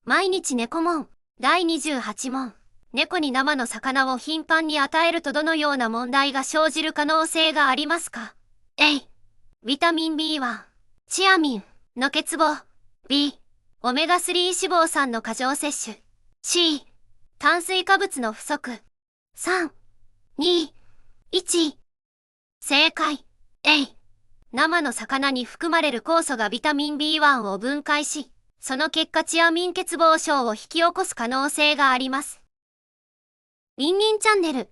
毎日猫問。第28問。猫に生の魚を頻繁に与えるとどのような問題が生じる可能性がありますか？ A、ビタミン B1、チアミンの欠乏。B、オメガ3脂肪酸の過剰摂取。C、炭水化物の不足。3、2、1。正解。A、生の魚に含まれる酵素がビタミン B1 を分解し、その結果チアミン欠乏症を引き起こす可能性があります。りんりんチャンネル